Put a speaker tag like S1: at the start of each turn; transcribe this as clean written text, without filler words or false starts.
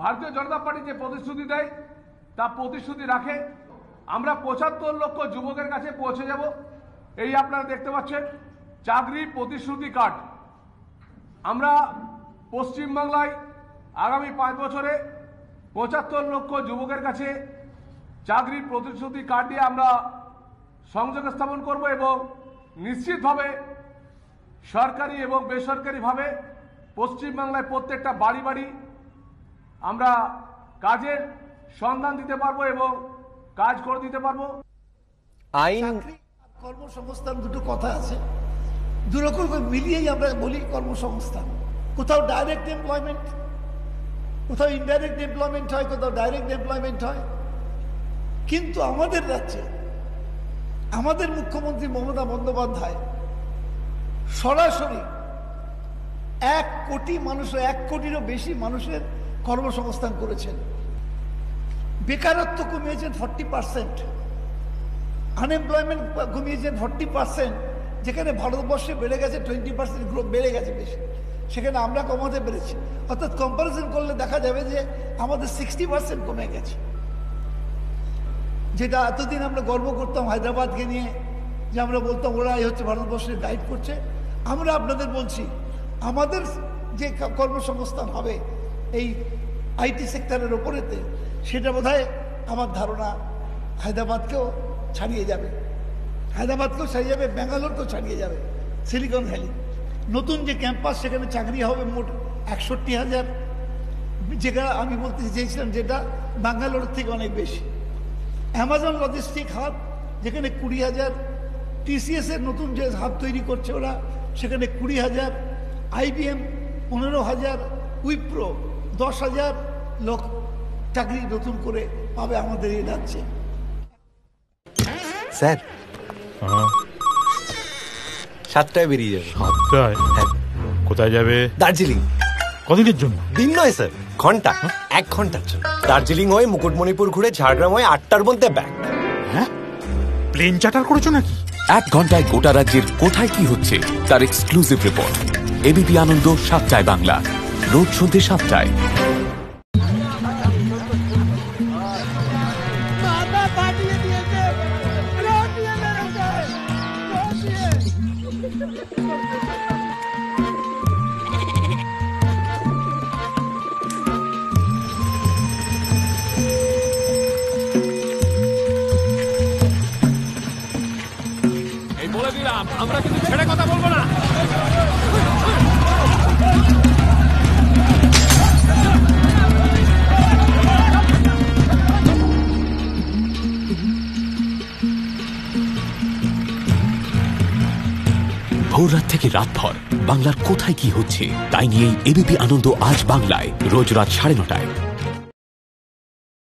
S1: ভারতীয় জনতা পার্টি যে প্রতিশ্রুতি দেয় তা প্রতিশ্রুতি রাখে। আমরা ৭৫ লক্ষ যুবকের কাছে পৌঁছে যাব। এই আপনারা দেখতে পাচ্ছেন চাকরি প্রতিশ্রুতি কার্ড। আমরা পশ্চিমবাংলায় আগামী ৫ বছরে ৭৫ লক্ষ যুবকের কাছে চাকরির প্রতিশ্রুতি কার্ড দিয়ে আমরা সংযোগ স্থাপন করব এবং নিশ্চিতভাবে সরকারি এবং বেসরকারিভাবে পশ্চিমবাংলায় প্রত্যেকটা বাড়ি বাড়ি আমরা কাজের সন্ধান দিতে পারবো এবং কাজ করে দিতে পারবো।
S2: আইন
S3: কর্মসংস্থান দুটো কথা আছে, দুরকম মিলিয়েই আমরা বলি কর্মসংস্থান। কোথাও ডাইরেক্ট এমপ্লয়মেন্ট, কোথাও ইনডাইরেক্ট এমপ্লয়মেন্ট হয়, কোথাও ডাইরেক্ট এমপ্লয়মেন্ট হয়। কিন্তু আমাদের রাজ্যে আমাদের মুখ্যমন্ত্রী মমতা বন্দ্যোপাধ্যায় সরাসরি ১ কোটি মানুষের ১ কোটিরও বেশি মানুষের কর্মসংস্থান করেছেন। বেকারত্ব কমিয়েছেন 40%, আনএমপ্লয়মেন্ট কমিয়েছেন 40%, যেখানে ভারতবর্ষে বেড়ে গেছে 20% গ্রোথ বেড়ে গেছে বেশি, সেখানে আমরা কমাতে পেরেছি। অর্থাৎ কম্পারিজন করলে দেখা যাবে যে আমাদের 60% কমে গেছে। যেটা এতদিন আমরা গর্ব করতাম হায়দ্রাবাদকে নিয়ে, যে আমরা বলতাম ওরাই হচ্ছে ভারতবর্ষের গাইড করছে। আমরা আপনাদের বলছি আমাদের যে কর্মসংস্থান হবে এই আইটি সেক্টরের ওপরেতে, সেটা বোধহয় আমার ধারণা হায়দ্রাবাদকেও ছাড়িয়ে যাবে, হায়দ্রাবাদকেও ছাড়িয়ে যাবে, ব্যাঙ্গালোরকেও ছাড়িয়ে যাবে। সিলিকন ভ্যালি নতুন যে ক্যাম্পাস, সেখানে চাকরি হবে মোট ৬১,০০০, যেটা আমি বলতে চেয়েছিলাম যেটা ব্যাঙ্গালোর থেকে অনেক বেশি। অ্যামাজন লজিস্টিক হাব, যেখানে ২০,০০০, টিসিএস এর নতুন যে হাব তৈরি করছে ওরা, সেখানে ২০,০০০, IBM ১৫,০০০, উইপ্রো ১০,০০০ লোক চাকরি নতুন করে পাবে আমাদের এই রাজ্যে।
S2: স্যার ৭টায় বেরিয়ে যাবে।
S4: ৭টায়? কোথায় যাবে?
S2: দার্জিলিং।
S4: কদিনের জন্য?
S2: দিন নয় স্যার, ঘন্টা। ১ ঘন্টার জন্য দার্জিলিং হয়ে মুকুটমণিপুর ঘুরে ঝাড়গ্রাম হয়ে ৮টার মধ্যে ব্যাক।
S4: হ্যাঁ, প্লেন চার্টার করেছো নাকি?
S5: ১ ঘন্টায় গোটা রাজ্যের কোথায় কি হচ্ছে তার এক্সক্লুসিভ রিপোর্ট। এবিপি আনন্দ ৭টায় বাংলা, রোজ সন্ধ্যে ৭টায়।
S4: বলে দিলাম, আমরা কিন্তু ছেড়ে কথা বলবো না।
S5: ভোর রাত থেকে রাতভর বাংলার কোথায় কি হচ্ছে তাই নিয়েই এবিপি আনন্দ আজ বাংলায়, রোজ রাত ৯:৩০।